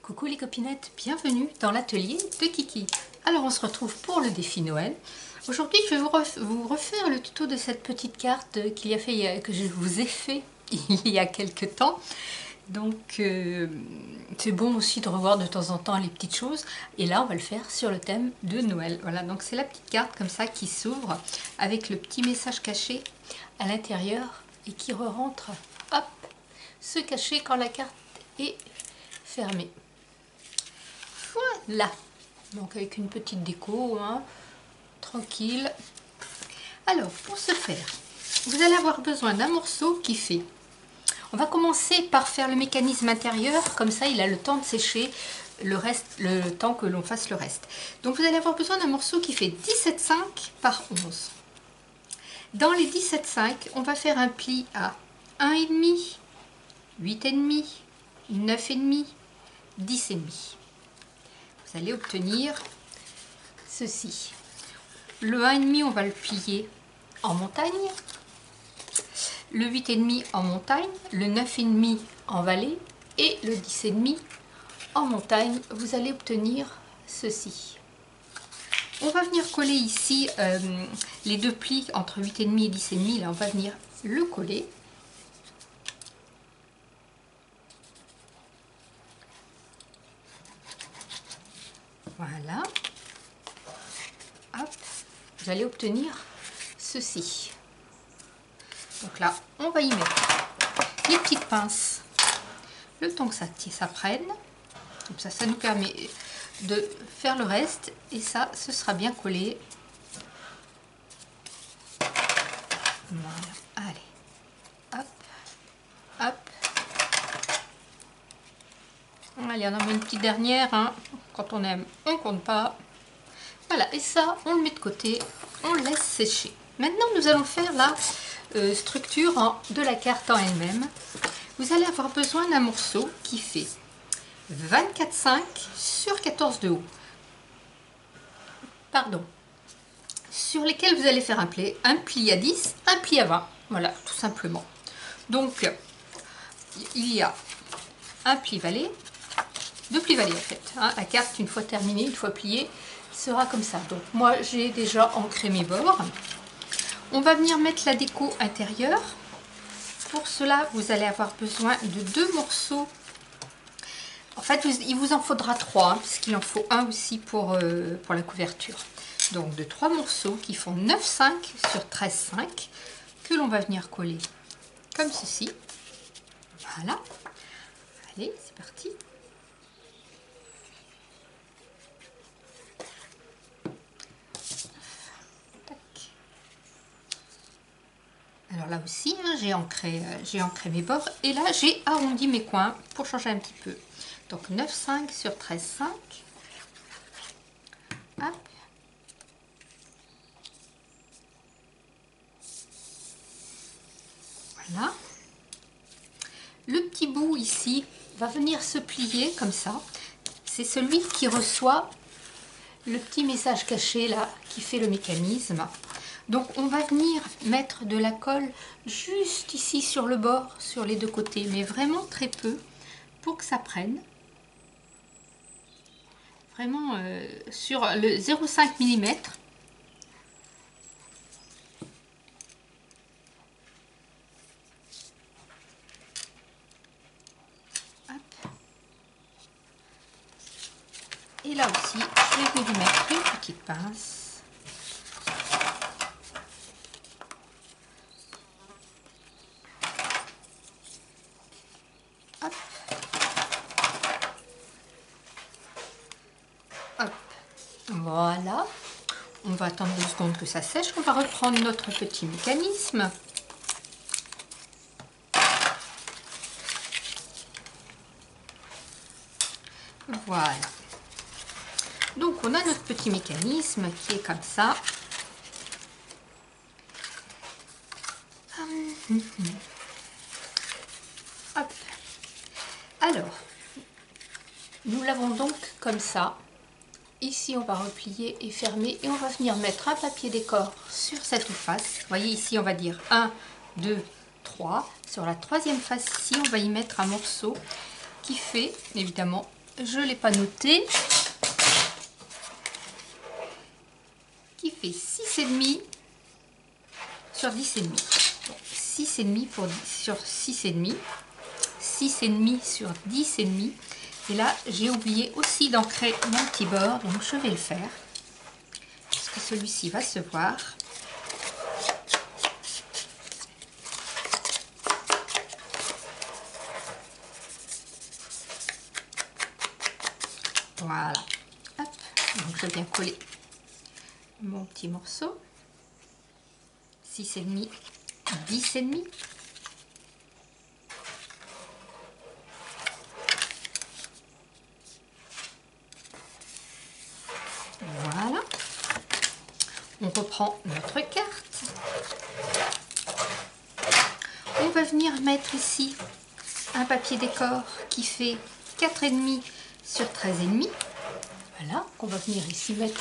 Coucou les copinettes, bienvenue dans l'atelier de Kiki. Alors on se retrouve pour le défi Noël. Aujourd'hui je vais vous refaire le tuto de cette petite carte que je vous ai fait il y a quelques temps. Donc c'est bon aussi de revoir de temps en temps les petites choses. Et là on va le faire sur le thème de Noël. Voilà, donc c'est la petite carte comme ça qui s'ouvre avec le petit message caché à l'intérieur et qui re-rentre, hop, se cacher quand la carte est fermée. Voilà, donc avec une petite déco, hein, tranquille. Alors pour ce faire, vous allez avoir besoin d'un morceau qui fait... On va commencer par faire le mécanisme intérieur, comme ça il a le temps de sécher le temps que l'on fasse le reste. Donc vous allez avoir besoin d'un morceau qui fait 17,5 par 11. Dans les 17,5, on va faire un pli à 1,5, 8,5, 9,5, 10,5. Vous allez obtenir ceci. Le 1,5, on va le plier en montagne. Le 8,5 en montagne. Le 9,5 en vallée. Et le 10,5 en montagne. Vous allez obtenir ceci. On va venir coller ici les deux plis entre 8,5 et 10,5. Là, on va venir le coller. Voilà. Hop. Vous allez obtenir ceci. Donc là, on va y mettre les petites pinces le temps que ça prenne. Comme ça nous permet de faire le reste. Et ça, ce sera bien collé. Voilà. Allez. Hop. Hop. Allez, on en met une petite dernière. Hein. Quand on aime, on compte pas. Voilà, et ça, on le met de côté, on le laisse sécher. Maintenant, nous allons faire la structure de la carte en elle-même. Vous allez avoir besoin d'un morceau qui fait 24,5 sur 14 de haut. Pardon. Sur lesquels vous allez faire un pli à 10, un pli à 20. Voilà, tout simplement. Donc, il y a un pli vallée, deux plis vallées en fait. Hein. La carte, une fois terminée, une fois pliée, sera comme ça. Donc moi j'ai déjà ancré mes bords. On va venir mettre la déco intérieure. Pour cela vous allez avoir besoin de deux morceaux. En fait il vous en faudra trois, hein, puisqu'il en faut un aussi pour la couverture. Donc de trois morceaux qui font 9,5 sur 13,5 que l'on va venir coller comme ceci. Voilà. Allez, c'est parti. Alors là aussi, hein, j'ai ancré mes bords et là j'ai arrondi mes coins pour changer un petit peu. Donc 9,5 sur 13,5. Hop. Voilà. Le petit bout ici va venir se plier comme ça. C'est celui qui reçoit le petit message caché là qui fait le mécanisme. Donc on va venir mettre de la colle juste ici sur le bord, sur les deux côtés, mais vraiment très peu pour que ça prenne. Vraiment sur le 0,5 mm. Et là aussi, je vais venir mettre une petite pince. Hop. Hop. Voilà. On va attendre 2 secondes que ça sèche. On va reprendre notre petit mécanisme. Voilà. Donc on a notre petit mécanisme qui est comme ça. Hop. Alors, nous l'avons donc comme ça. Ici on va replier et fermer et on va venir mettre un papier décor sur cette face. Vous voyez ici on va dire 1, 2, 3. Sur la troisième face ici on va y mettre un morceau qui fait évidemment je ne l'ai pas noté, qui fait 6,5 sur 10,5. 6,5 sur 6,5. 6,5 sur 10,5. Et là, j'ai oublié aussi d'ancrer mon petit bord, donc je vais le faire. Parce que celui-ci va se voir. Voilà. Hop. Donc je viens coller mon petit morceau. 6,5, 10,5. Voilà. On reprend notre carte. On va venir mettre ici un papier décor qui fait 4,5 sur 13,5. Voilà, qu'on va venir ici mettre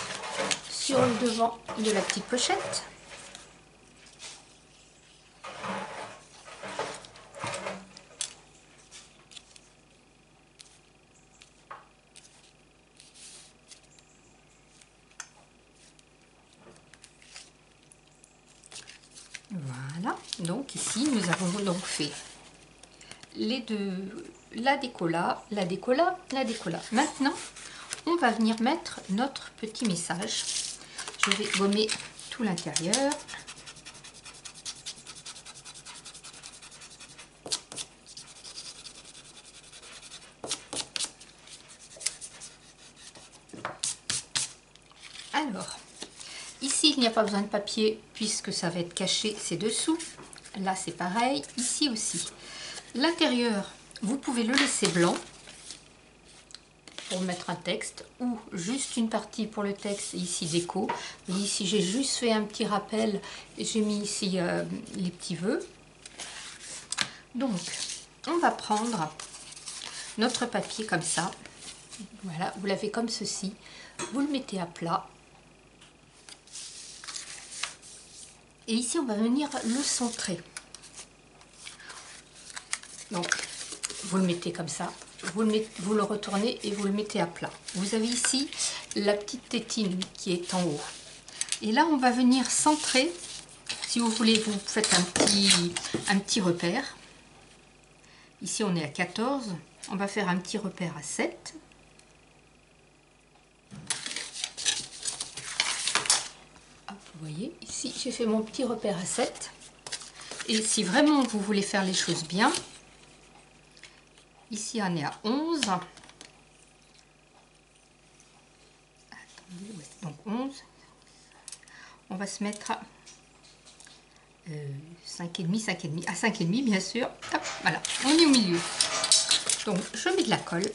sur le devant de la petite pochette. Voilà, donc ici nous avons donc fait les deux, la déco là, la déco là, la déco là. Maintenant, on va venir mettre notre petit message. Je vais gommer tout l'intérieur. Alors, ici, il n'y a pas besoin de papier puisque ça va être caché, c'est dessous. Là, c'est pareil. Ici aussi. L'intérieur, vous pouvez le laisser blanc pour mettre un texte ou juste une partie pour le texte. Ici, déco. Et ici, j'ai juste fait un petit rappel et j'ai mis ici les petits vœux. Donc, on va prendre notre papier comme ça. Voilà, vous l'avez comme ceci. Vous le mettez à plat. Et ici, on va venir le centrer. Donc, vous le mettez comme ça, vous le retournez et vous le mettez à plat. Vous avez ici la petite tétine qui est en haut. Et là, on va venir centrer. Si vous voulez, vous faites un petit repère. Ici, on est à 14. On va faire un petit repère à 7. Hop, vous voyez, ici, j'ai fait mon petit repère à 7. Et si vraiment vous voulez faire les choses bien, ici, on est à 11. Attendez, ouais, donc 11. On va se mettre à 5,5, 5,5, à 5,5 bien sûr. Hop, voilà, on est au milieu. Donc, je mets de la colle.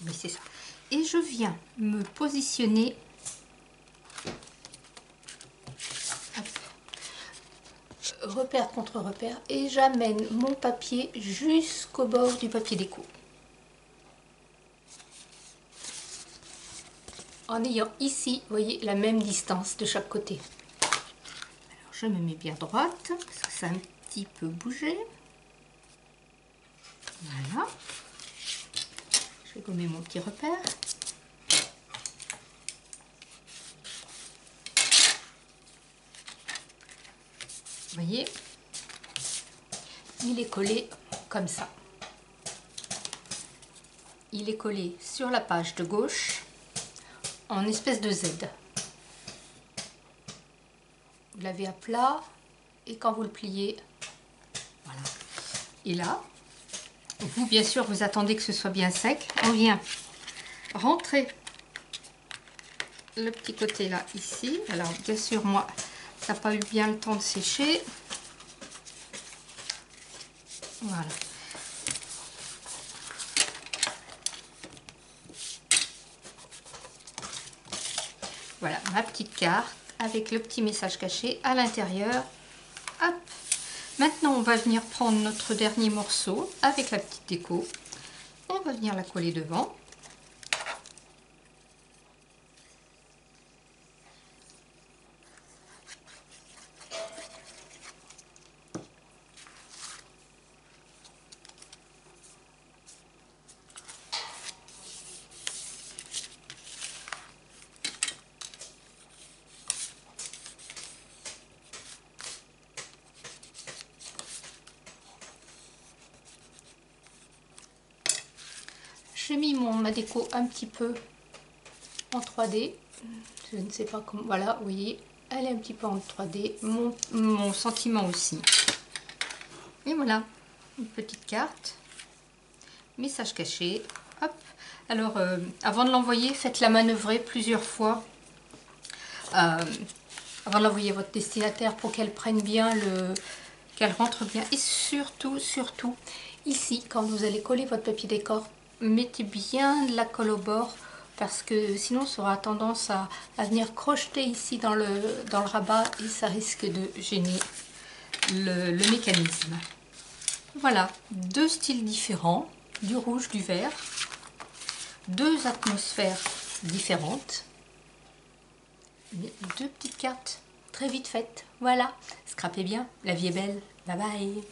Oui, c'est ça. Et je viens me positionner. Hop. Repère contre repère. Et j'amène mon papier jusqu'au bord du papier déco. En ayant ici, vous voyez, la même distance de chaque côté. Alors, je me mets bien droite, parce que ça a un petit peu bougé. Voilà. Je vais gommer mon petit repère. Vous voyez, il est collé comme ça. Il est collé sur la page de gauche en espèce de Z. Vous l'avez à plat et quand vous le pliez, voilà. Et là, vous bien sûr vous attendez que ce soit bien sec. On vient rentrer le petit côté là ici. Alors bien sûr moi ça n'a pas eu bien le temps de sécher. Voilà. Voilà ma petite carte avec le petit message caché à l'intérieur. Hop. Maintenant on va venir prendre notre dernier morceau avec la petite déco. On va venir la coller devant. j'ai mis ma déco un petit peu en 3D. Je ne sais pas comment, voilà, vous voyez, elle est un petit peu en 3D, mon sentiment aussi. Et voilà, une petite carte, message caché, hop. Alors, avant de l'envoyer, faites-la manœuvrer plusieurs fois, avant de l'envoyer à votre destinataire pour qu'elle prenne bien qu'elle rentre bien. Et surtout, surtout, ici, quand vous allez coller votre papier décor, mettez bien de la colle au bord, parce que sinon ça aura tendance à venir crocheter ici dans le rabat et ça risque de gêner le mécanisme. Voilà, deux styles différents, du rouge, du vert, deux atmosphères différentes, deux petites cartes très vite faites. Voilà, scrapez bien, la vie est belle, bye bye.